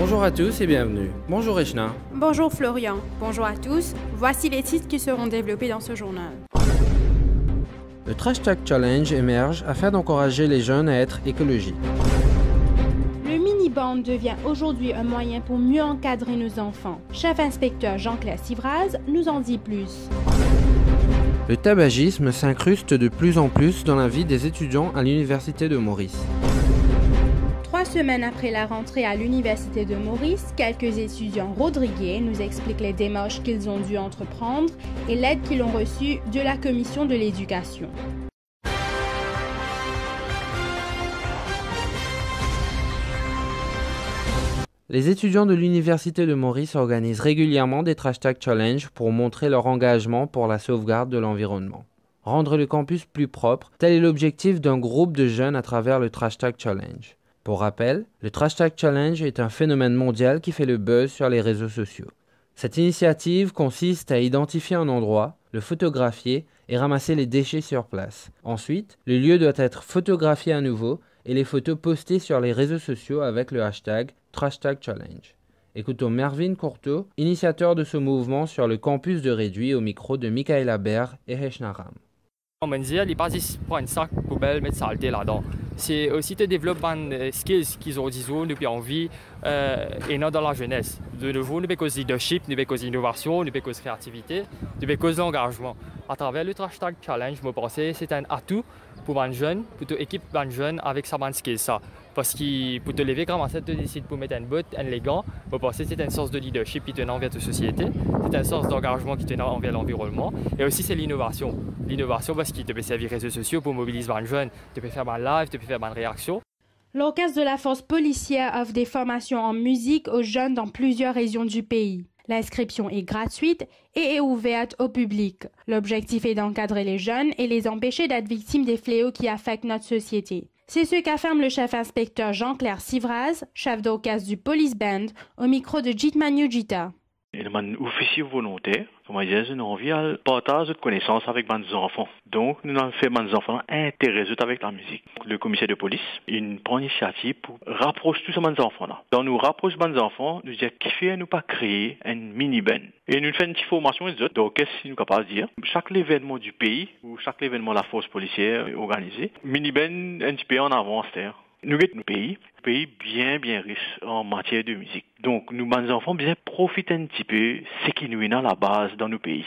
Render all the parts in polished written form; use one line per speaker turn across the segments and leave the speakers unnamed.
Bonjour à tous et bienvenue. Bonjour Eshna.
Bonjour Florian. Bonjour à tous. Voici les titres qui seront développés dans ce journal.
Le Trash Tag Challenge émerge afin d'encourager les jeunes à être écologiques.
Le mini-band devient aujourd'hui un moyen pour mieux encadrer nos enfants. Chef inspecteur Jean-Claire Sivraz nous en dit plus.
Le tabagisme s'incruste de plus en plus dans la vie des étudiants à l'Université de Maurice.
3 semaines après la rentrée à l'Université de Maurice, quelques étudiants rodriguais nous expliquent les démarches qu'ils ont dû entreprendre et l'aide qu'ils ont reçue de la Commission de l'éducation.
Les étudiants de l'Université de Maurice organisent régulièrement des Trash Tag Challenge pour montrer leur engagement pour la sauvegarde de l'environnement. Rendre le campus plus propre, tel est l'objectif d'un groupe de jeunes à travers le Trash Tag Challenge. Pour rappel, le Trash Tag Challenge est un phénomène mondial qui fait le buzz sur les réseaux sociaux. Cette initiative consiste à identifier un endroit, le photographier et ramasser les déchets sur place. Ensuite, le lieu doit être photographié à nouveau et les photos postées sur les réseaux sociaux avec le hashtag Trash Tag Challenge. Écoutons Mervyn Courteau, initiateur de ce mouvement sur le campus de Réduit au micro de Michaela Baer et Eshna Ram.
On me dit, les bases prennent un sac poubelle, mettre saleté là-dedans. C'est aussi de développer des skills qu'ils ont disons depuis envie et non dans la jeunesse. De nouveau, nous cause leadership, nous cause innovation, nous cause créativité, nous cause engagement. À travers le Trash Tag Challenge, je pense que c'est un atout pour les jeunes, pour l'équipe des jeunes avec sa skills ça. Parce que pour te lever comme ça, tu décides pour mettre une botte, un élégant, je pense que c'est une source de leadership qui te envers la société, c'est une source d'engagement qui te envers l'environnement, et aussi c'est l'innovation. L'innovation parce qu'il te peut servir les réseaux sociaux pour mobiliser les jeunes, tu peux faire un live, tu peux faire une réaction.
L'orchestre de la force policière offre des formations en musique aux jeunes dans plusieurs régions du pays. L'inscription est gratuite et est ouverte au public. L'objectif est d'encadrer les jeunes et les empêcher d'être victimes des fléaux qui affectent notre société. C'est ce qu'affirme le chef inspecteur Jean-Claire Sivraz, chef d'orchestre du Police Band, au micro de Jitmanu Jita.
Un officier volontaire, comment dire, nous envie à partager de connaissances avec mes enfants. Donc, nous avons fait mes enfants intéressés avec la musique. Le commissaire de police, il prend l'initiative pour rapprocher tous ces enfants-là. Donc, nous rapprochons mes enfants, nous disons qui fait nous pas créer une mini-band. Et nous faisons une petite formation donc qu'est-ce que nous sommes capables de dire. Chaque événement du pays, ou chaque événement de la force policière organisée, mini-band un petit peu en avance. Nous sommes un pays bien riche en matière de musique. Donc, nous, les enfants, bien profiter un petit peu ce qui nous est dans la base dans nos pays.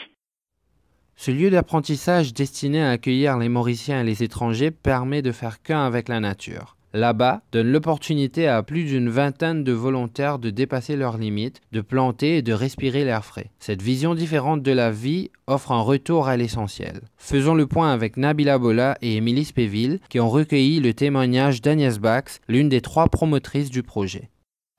Ce lieu d'apprentissage destiné à accueillir les Mauriciens et les étrangers permet de faire qu'un avec la nature. Là-bas, donne l'opportunité à plus d'une vingtaine de volontaires de dépasser leurs limites, de planter et de respirer l'air frais. Cette vision différente de la vie offre un retour à l'essentiel. Faisons le point avec Nabila Bola et Émilie Spéville qui ont recueilli le témoignage d'Agnès Bax, l'une des 3 promotrices du projet.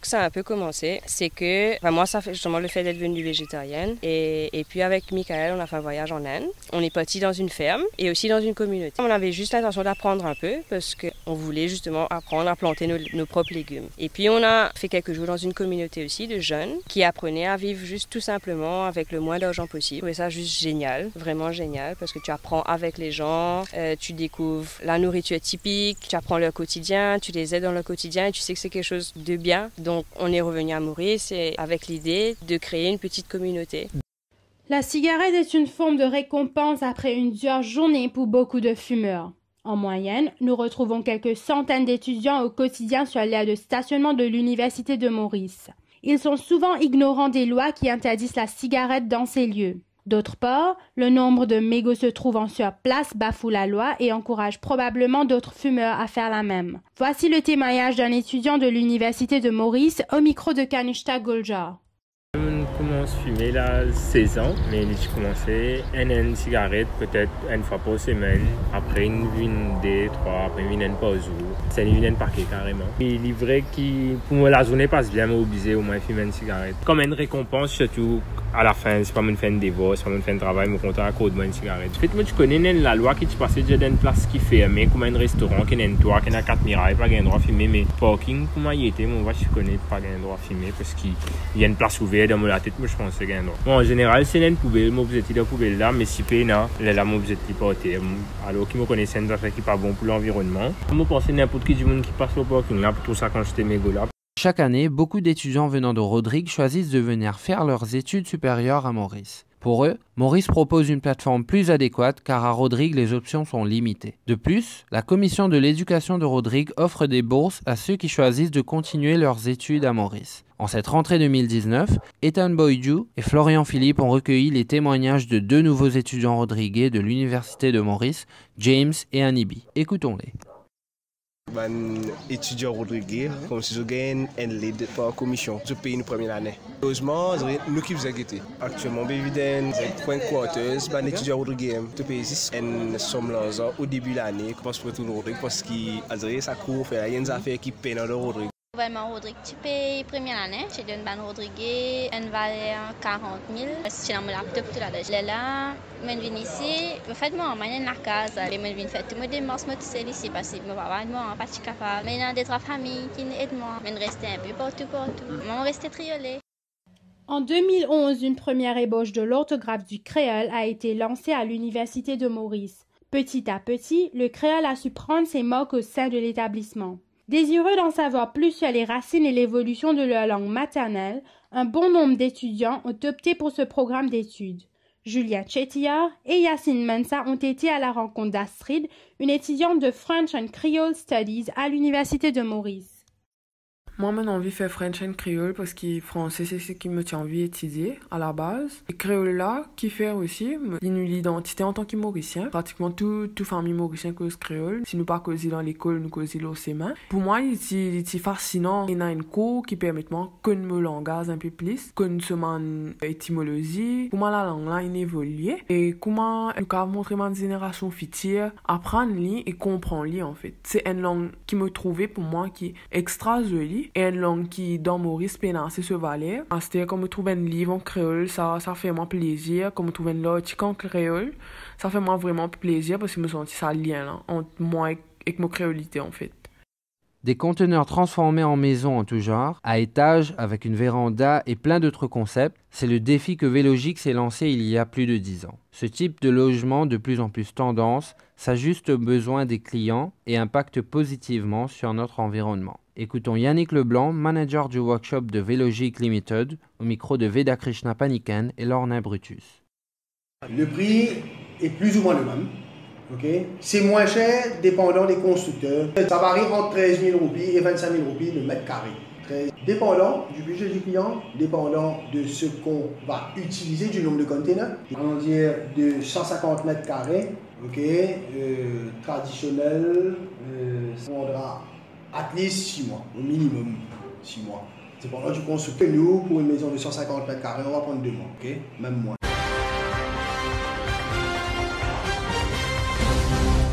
Ça a un peu commencé, c'est que moi ça fait justement le fait d'être devenue végétarienne et puis avec Michael on a fait un voyage en Inde. On est parti dans une ferme et aussi dans une communauté. On avait juste l'intention d'apprendre un peu parce qu'on voulait justement apprendre à planter nos propres légumes. Et puis on a fait quelques jours dans une communauté aussi de jeunes qui apprenaient à vivre juste tout simplement avec le moins d'argent possible. Et ça juste génial, vraiment génial parce que tu apprends avec les gens, tu découvres la nourriture typique, tu apprends leur quotidien, tu les aides dans leur quotidien et tu sais que c'est quelque chose de bien. Donc on est revenu à Maurice avec l'idée de créer une petite communauté.
La cigarette est une forme de récompense après une dure journée pour beaucoup de fumeurs. En moyenne, nous retrouvons quelques centaines d'étudiants au quotidien sur l'aire de stationnement de l'Université de Maurice. Ils sont souvent ignorants des lois qui interdisent la cigarette dans ces lieux. D'autre part, le nombre de mégots se trouvant sur place bafoue la loi et encourage probablement d'autres fumeurs à faire la même. Voici le témoignage d'un étudiant de l'Université de Maurice au micro de Kanishta Guljar.
Je commence à fumer là 16 ans, mais j'ai commencé une cigarette peut-être une fois par semaine, après une 2, 3, après une par jour. C'est une paquet carrément. Il est vrai que pour moi la journée passe bien, mais obligé au moins de fumer une cigarette. Comme une récompense, surtout à la fin, c'est pas mon faire un devoir, c'est pas mon faire un travail, mais content à cause de une cigarette. En fait, moi tu connais la loi qui te passe déjà dans une place qui est fermée, comme un restaurant qui a un toit, qui a 4 murailles, pas un droit de fumer, mais parking, pour moi il était, moi je connais pas un droit de fumer parce qu'il y a une place ouverte dans la tête, moi je pense que c'est un droit. Bon, en général, c'est une poubelle, moi vous êtes dans la poubelle là, mais si pas là, là moi vous êtes pas terre. Alors qui me connaissent, c'est qui pas bon pour l'environnement. Moi pense n'importe qui du monde qui passe au parking là, pour tout ça quand j'étais méga là.
Chaque année, beaucoup d'étudiants venant de Rodrigue choisissent de venir faire leurs études supérieures à Maurice. Pour eux, Maurice propose une plateforme plus adéquate car à Rodrigue, les options sont limitées. De plus, la commission de l'éducation de Rodrigue offre des bourses à ceux qui choisissent de continuer leurs études à Maurice. En cette rentrée 2019, Ethan Boydou et Florian Philippe ont recueilli les témoignages de 2 nouveaux étudiants rodriguais de l'Université de Maurice, James et Anibi. Écoutons-les.
Ban étudiant Rodrigue, comme si je gagne un lead par la commission, je paye une première année. Heureusement, nous qui vous inquiétez. Actuellement, évidemment, point quarters, ban étudiant Rodrigue, je paye 6 et somme là au début de l'année, je pense pour tout le Rodrigue, parce que ça court, il y a des affaires qui peinent dans le Rodrigue.
Gouvernement Rodrigue, tu payes première année, tu donnes ban Rodrigue, une valeur 40 000. Si on me laptop tout là, je viens ici, en fait, moi, je viens la case, je viens faire tout mon démarche, je suis ici parce que je ne suis pas capable. Mais il y a des trois familles qui m'aident, je reste un peu partout. Je reste triolé.
En 2011, une première ébauche de l'orthographe du créole a été lancée à l'Université de Maurice. Petit à petit, le créole a su prendre ses marques au sein de l'établissement. Désireux d'en savoir plus sur les racines et l'évolution de leur langue maternelle, un bon nombre d'étudiants ont opté pour ce programme d'études. Julia Chetillard et Yacine Mensa ont été à la rencontre d'Astrid, une étudiante de French and Creole Studies à l'Université de Maurice.
Moi, j'ai envie de faire French and Creole parce que français, c'est ce qui me tient envie d'étudier à la base. Et créole là, qui fait aussi l'identité en tant que mauricien. Pratiquement toute famille mauricienne cause créole. Si nous pas causer dans l'école, nous causer l'océan. Pour moi, il est fascinant. Il y a une cours qui permet de connaître mon langage un peu plus, connaître mon étymologie, comment la langue là évolue et comment nous pouvons montrer ma génération future, apprendre lire et comprendre lire en fait. C'est une langue qui me trouvait pour moi qui est extra jolie. Et une langue qui, dans Maurice, pénance se valait. C'est-à-dire, quand je trouve un livre en créole, ça fait vraiment plaisir. Quand je trouve un article en créole, ça fait moi vraiment plaisir parce que je me sens ça lien là, entre moi et ma créolité, en fait.
Des conteneurs transformés en maisons en tout genre, à étage, avec une véranda et plein d'autres concepts, c'est le défi que Vélogix s'est lancé il y a plus de 10 ans. Ce type de logement, de plus en plus tendance, s'ajuste aux besoins des clients et impacte positivement sur notre environnement. Écoutons Yannick Leblanc, manager du workshop de Vélogix Limited, au micro de Veda Krishna Panikan et Lorna Brutus.
Le prix est plus ou moins le même. Okay. C'est moins cher dépendant des constructeurs. Ça varie entre 13 000 roupies et 25 000 roupies le mètre carré. Dépendant du budget du client, dépendant de ce qu'on va utiliser, du nombre de containers. On va dire de 150 mètres carrés, traditionnel, ça prendra at least 6 mois, au minimum 6 mois. Dépendant du constructeur. Nous, pour une maison de 150 mètres carrés, on va prendre 2 mois, même moins.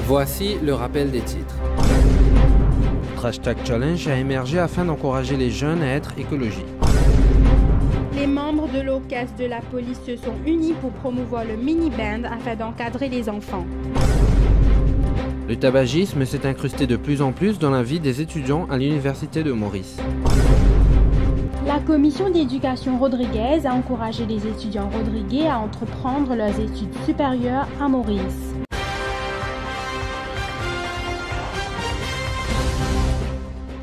Voici le rappel des titres. Trash Tag Challenge a émergé afin d'encourager les jeunes à être écologiques.
Les membres de l'orchestre de la police se sont unis pour promouvoir le mini-band afin d'encadrer les enfants.
Le tabagisme s'est incrusté de plus en plus dans la vie des étudiants à l'Université de Maurice.
La commission d'éducation rodriguaise a encouragé les étudiants rodriguais à entreprendre leurs études supérieures à Maurice.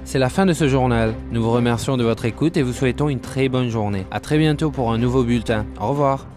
C'est la fin de ce journal. Nous vous remercions de votre écoute et vous souhaitons une très bonne journée. À très bientôt pour un nouveau bulletin. Au revoir.